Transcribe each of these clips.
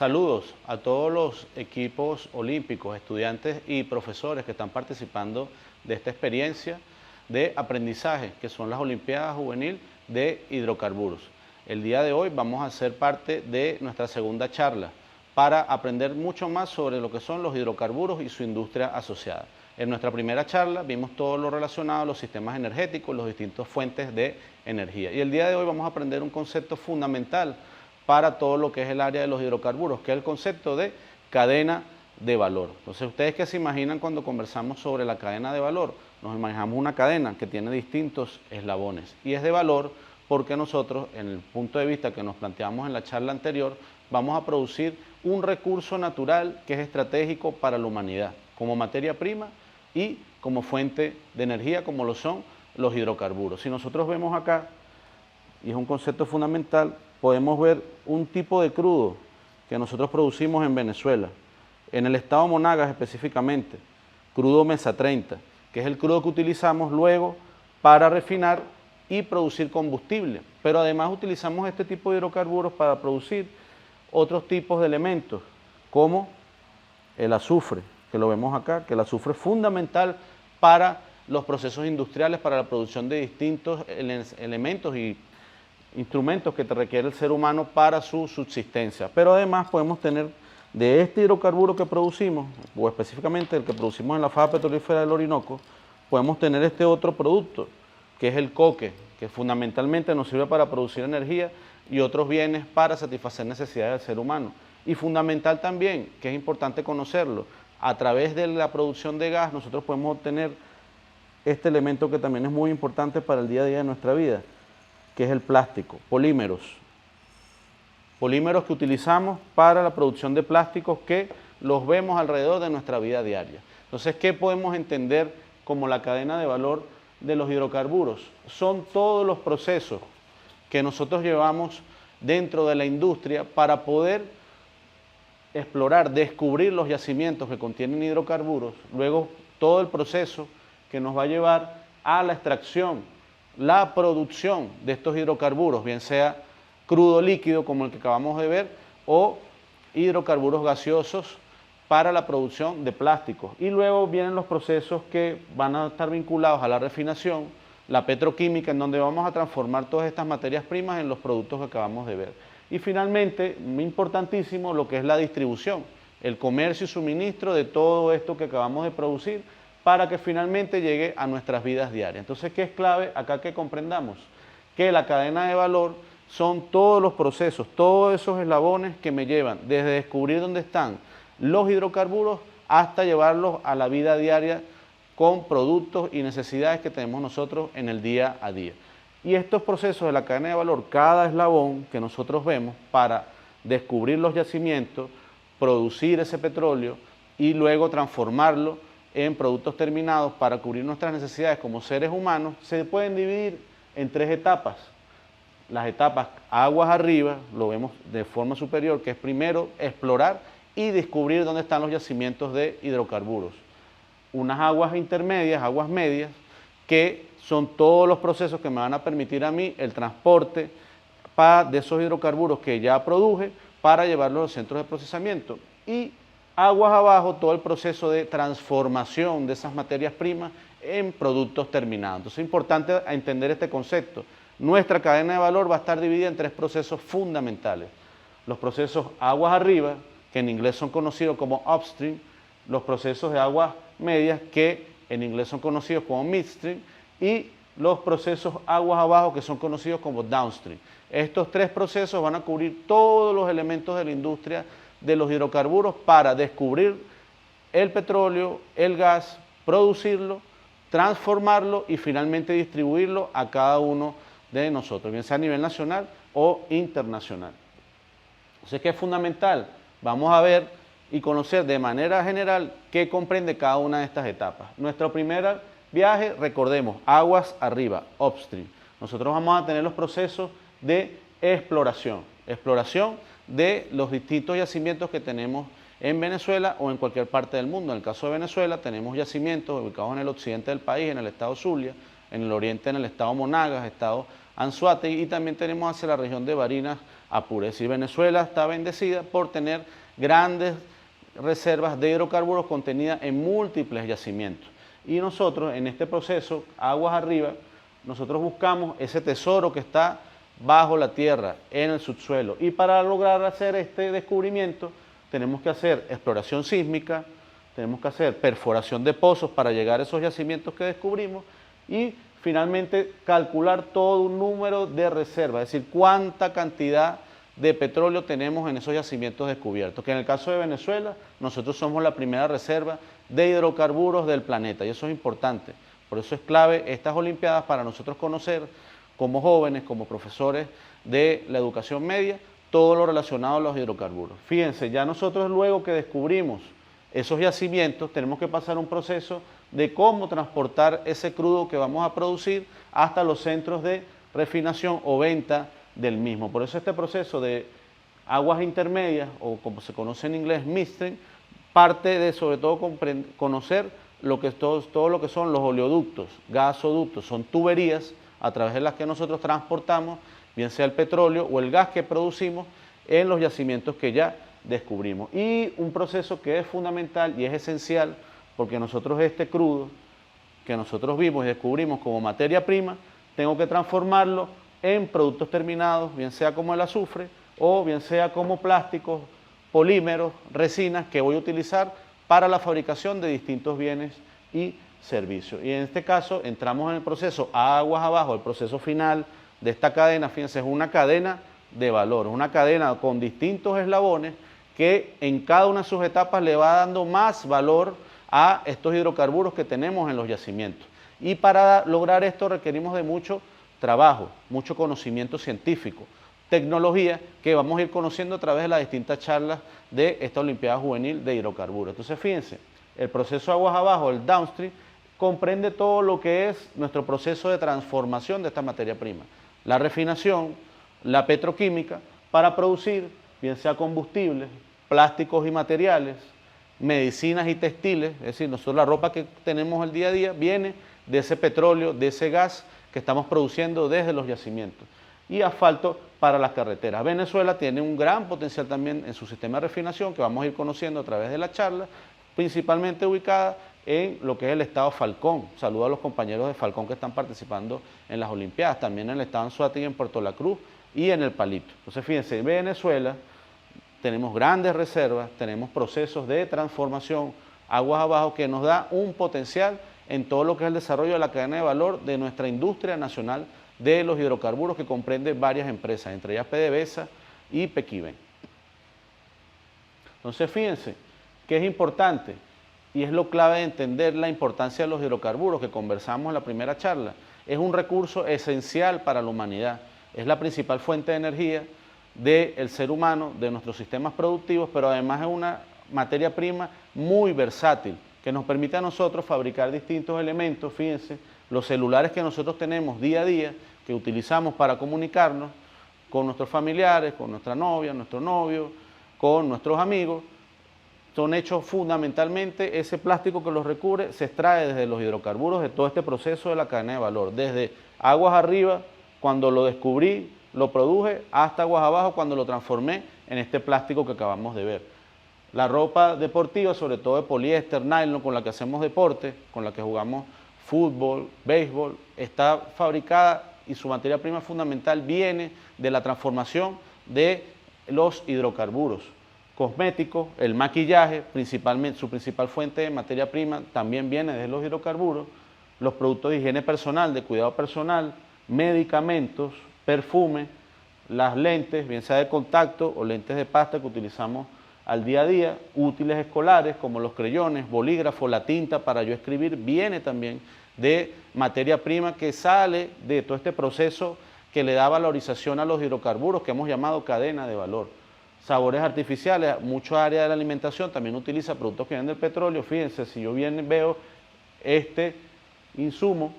Saludos a todos los equipos olímpicos, estudiantes y profesores que están participando de esta experiencia de aprendizaje, que son las Olimpiadas Juvenil de Hidrocarburos. El día de hoy vamos a ser parte de nuestra segunda charla para aprender mucho más sobre lo que son los hidrocarburos y su industria asociada. En nuestra primera charla vimos todo lo relacionado a los sistemas energéticos, las distintas fuentes de energía. Y el día de hoy vamos a aprender un concepto fundamental para todo lo que es el área de los hidrocarburos, que es el concepto de cadena de valor. Entonces, ¿ustedes qué se imaginan cuando conversamos sobre la cadena de valor? Nos imaginamos una cadena que tiene distintos eslabones y es de valor porque nosotros, en el punto de vista que nos planteamos en la charla anterior, vamos a producir un recurso natural que es estratégico para la humanidad, como materia prima y como fuente de energía, como lo son los hidrocarburos. Si nosotros vemos acá, y es un concepto fundamental, podemos ver un tipo de crudo que nosotros producimos en Venezuela, en el estado Monagas específicamente, crudo Mesa 30, que es el crudo que utilizamos luego para refinar y producir combustible. Pero además utilizamos este tipo de hidrocarburos para producir otros tipos de elementos, como el azufre, que lo vemos acá, que el azufre es fundamental para los procesos industriales, para la producción de distintos elementos y instrumentos que te requiere el ser humano para su subsistencia. Pero además podemos tener de este hidrocarburo que producimos, o específicamente el que producimos en la faja petrolífera del Orinoco, podemos tener este otro producto, que es el coque, que fundamentalmente nos sirve para producir energía y otros bienes para satisfacer necesidades del ser humano. Y fundamental también, que es importante conocerlo, a través de la producción de gas nosotros podemos obtener este elemento que también es muy importante para el día a día de nuestra vida, que es el plástico, polímeros. Polímeros que utilizamos para la producción de plásticos que los vemos alrededor de nuestra vida diaria. Entonces, ¿qué podemos entender como la cadena de valor de los hidrocarburos? Son todos los procesos que nosotros llevamos dentro de la industria para poder explorar, descubrir los yacimientos que contienen hidrocarburos, luego todo el proceso que nos va a llevar a la extracción, la producción de estos hidrocarburos, bien sea crudo líquido como el que acabamos de ver o hidrocarburos gaseosos para la producción de plásticos. Y luego vienen los procesos que van a estar vinculados a la refinación, la petroquímica, en donde vamos a transformar todas estas materias primas en los productos que acabamos de ver. Y finalmente, muy importantísimo, lo que es la distribución, el comercio y suministro de todo esto que acabamos de producir para que finalmente llegue a nuestras vidas diarias. Entonces, ¿qué es clave acá que comprendamos? Que la cadena de valor son todos los procesos, todos esos eslabones que me llevan desde descubrir dónde están los hidrocarburos hasta llevarlos a la vida diaria con productos y necesidades que tenemos nosotros en el día a día. Y estos procesos de la cadena de valor, cada eslabón que nosotros vemos para descubrir los yacimientos, producir ese petróleo y luego transformarlo en productos terminados para cubrir nuestras necesidades como seres humanos, se pueden dividir en tres etapas. Las etapas aguas arriba, lo vemos de forma superior, que es primero explorar y descubrir dónde están los yacimientos de hidrocarburos. Unas aguas intermedias, aguas medias, que son todos los procesos que me van a permitir a mí el transporte de esos hidrocarburos que ya produje para llevarlos a los centros de procesamiento. Y aguas abajo, todo el proceso de transformación de esas materias primas en productos terminados. Entonces es importante entender este concepto. Nuestra cadena de valor va a estar dividida en tres procesos fundamentales. Los procesos aguas arriba, que en inglés son conocidos como upstream, los procesos de aguas medias, que en inglés son conocidos como midstream, y los procesos aguas abajo, que son conocidos como downstream. Estos tres procesos van a cubrir todos los elementos de la industria de los hidrocarburos para descubrir el petróleo, el gas, producirlo, transformarlo y finalmente distribuirlo a cada uno de nosotros, bien sea a nivel nacional o internacional. Entonces, ¿qué es fundamental? Vamos a ver y conocer de manera general qué comprende cada una de estas etapas. Nuestro primer viaje, recordemos, aguas arriba, upstream. Nosotros vamos a tener los procesos de exploración de los distintos yacimientos que tenemos en Venezuela o en cualquier parte del mundo. En el caso de Venezuela tenemos yacimientos ubicados en el occidente del país, en el estado Zulia, en el oriente en el estado Monagas, estado Anzoátegui, y también tenemos hacia la región de Barinas, Apure. Es decir, Venezuela está bendecida por tener grandes reservas de hidrocarburos contenidas en múltiples yacimientos. Y nosotros en este proceso, aguas arriba, nosotros buscamos ese tesoro que está bajo la tierra, en el subsuelo. Y para lograr hacer este descubrimiento, tenemos que hacer exploración sísmica, tenemos que hacer perforación de pozos para llegar a esos yacimientos que descubrimos y finalmente calcular todo un número de reservas, es decir, cuánta cantidad de petróleo tenemos en esos yacimientos descubiertos, que en el caso de Venezuela, nosotros somos la primera reserva de hidrocarburos del planeta, y eso es importante. Por eso es clave estas Olimpiadas para nosotros conocer, como jóvenes, como profesores de la educación media, todo lo relacionado a los hidrocarburos. Fíjense, ya nosotros luego que descubrimos esos yacimientos, tenemos que pasar un proceso de cómo transportar ese crudo que vamos a producir hasta los centros de refinación o venta del mismo. Por eso este proceso de aguas intermedias, o como se conoce en inglés, midstream, parte de sobre todo conocer todo lo que son los oleoductos, gasoductos, son tuberías a través de las que nosotros transportamos, bien sea el petróleo o el gas que producimos en los yacimientos que ya descubrimos. Y un proceso que es fundamental y es esencial, porque nosotros este crudo que nosotros vimos y descubrimos como materia prima, tengo que transformarlo en productos terminados, bien sea como el azufre o bien sea como plásticos, polímeros, resinas que voy a utilizar para la fabricación de distintos bienes y servicios. Y en este caso entramos en el proceso aguas abajo, el proceso final de esta cadena. Fíjense, es una cadena de valor, una cadena con distintos eslabones que en cada una de sus etapas le va dando más valor a estos hidrocarburos que tenemos en los yacimientos. Y para lograr esto requerimos de mucho trabajo, mucho conocimiento científico, tecnología que vamos a ir conociendo a través de las distintas charlas de esta Olimpiada Juvenil de Hidrocarburos. Entonces, fíjense, el proceso aguas abajo, el downstream, comprende todo lo que es nuestro proceso de transformación de esta materia prima. La refinación, la petroquímica, para producir, bien sea combustibles, plásticos y materiales, medicinas y textiles, es decir, nosotros la ropa que tenemos el día a día viene de ese petróleo, de ese gas que estamos produciendo desde los yacimientos. Y asfalto para las carreteras. Venezuela tiene un gran potencial también en su sistema de refinación que vamos a ir conociendo a través de la charla, principalmente ubicada en lo que es el estado Falcón. Saludo a los compañeros de Falcón que están participando en las Olimpiadas, también en el estado Anzoátegui, en Puerto La Cruz y en el Palito. Entonces, fíjense, en Venezuela tenemos grandes reservas, tenemos procesos de transformación aguas abajo que nos da un potencial en todo lo que es el desarrollo de la cadena de valor de nuestra industria nacional de los hidrocarburos, que comprende varias empresas, entre ellas PDVSA y Pequiven. Entonces, fíjense que es importante y es lo clave de entender la importancia de los hidrocarburos que conversamos en la primera charla. Es un recurso esencial para la humanidad, es la principal fuente de energía del ser humano, de nuestros sistemas productivos, pero además es una materia prima muy versátil que nos permite a nosotros fabricar distintos elementos. Fíjense, los celulares que nosotros tenemos día a día, que utilizamos para comunicarnos con nuestros familiares, con nuestra novia, nuestro novio, con nuestros amigos, son hechos fundamentalmente, ese plástico que los recubre se extrae desde los hidrocarburos de todo este proceso de la cadena de valor, desde aguas arriba, cuando lo descubrí, lo produje, hasta aguas abajo, cuando lo transformé en este plástico que acabamos de ver. La ropa deportiva, sobre todo de poliéster, nylon, con la que hacemos deporte, con la que jugamos fútbol, béisbol, está fabricada y su materia prima fundamental viene de la transformación de los hidrocarburos. Cosméticos, el maquillaje, principalmente, su principal fuente de materia prima también viene de los hidrocarburos. Los productos de higiene personal, de cuidado personal, medicamentos, perfume, las lentes, bien sea de contacto o lentes de pasta que utilizamos al día a día, útiles escolares como los creyones, bolígrafos, la tinta para yo escribir, viene también de materia prima que sale de todo este proceso que le da valorización a los hidrocarburos que hemos llamado cadena de valor. Sabores artificiales, mucha área de la alimentación también utiliza productos que vienen del petróleo. Fíjense, si yo veo este insumo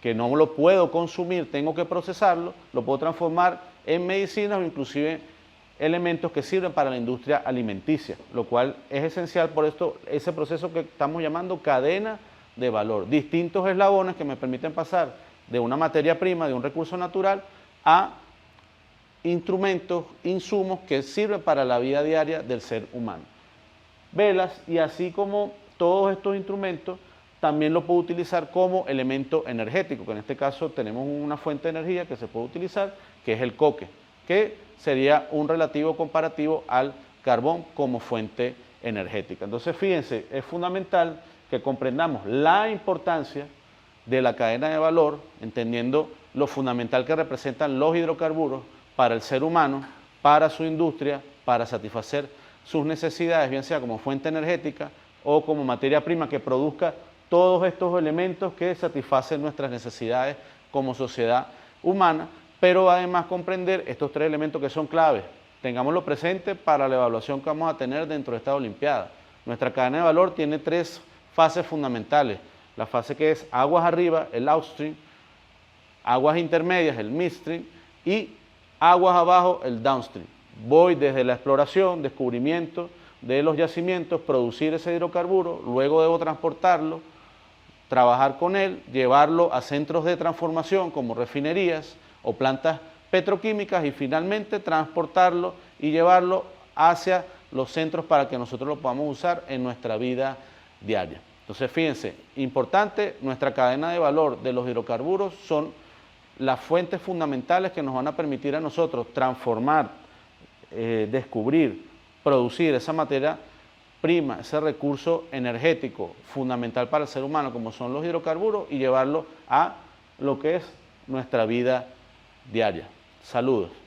que no lo puedo consumir, tengo que procesarlo, lo puedo transformar en medicinas o inclusive elementos que sirven para la industria alimenticia, lo cual es esencial por esto, ese proceso que estamos llamando cadena de valor. Distintos eslabones que me permiten pasar de una materia prima, de un recurso natural, a instrumentos, insumos que sirven para la vida diaria del ser humano. Velas, y así como todos estos instrumentos, también lo puedo utilizar como elemento energético, que en este caso tenemos una fuente de energía que se puede utilizar, que es el coque, que sería un relativo comparativo al carbón como fuente energética. Entonces, fíjense, es fundamental que comprendamos la importancia de la cadena de valor, entendiendo lo fundamental que representan los hidrocarburos para el ser humano, para su industria, para satisfacer sus necesidades, bien sea como fuente energética o como materia prima que produzca todos estos elementos que satisfacen nuestras necesidades como sociedad humana, pero además comprender estos tres elementos que son claves. Tengámoslo presente para la evaluación que vamos a tener dentro de esta Olimpiada. Nuestra cadena de valor tiene tres fases fundamentales. La fase que es aguas arriba, el upstream, aguas intermedias, el midstream, y aguas abajo, el downstream. Voy desde la exploración, descubrimiento de los yacimientos, producir ese hidrocarburo, luego debo transportarlo, trabajar con él, llevarlo a centros de transformación como refinerías o plantas petroquímicas y finalmente transportarlo y llevarlo hacia los centros para que nosotros lo podamos usar en nuestra vida diaria. Entonces, fíjense, importante, nuestra cadena de valor de los hidrocarburos son las fuentes fundamentales que nos van a permitir a nosotros transformar, descubrir, producir esa materia prima, ese recurso energético fundamental para el ser humano como son los hidrocarburos y llevarlo a lo que es nuestra vida diaria. Saludos.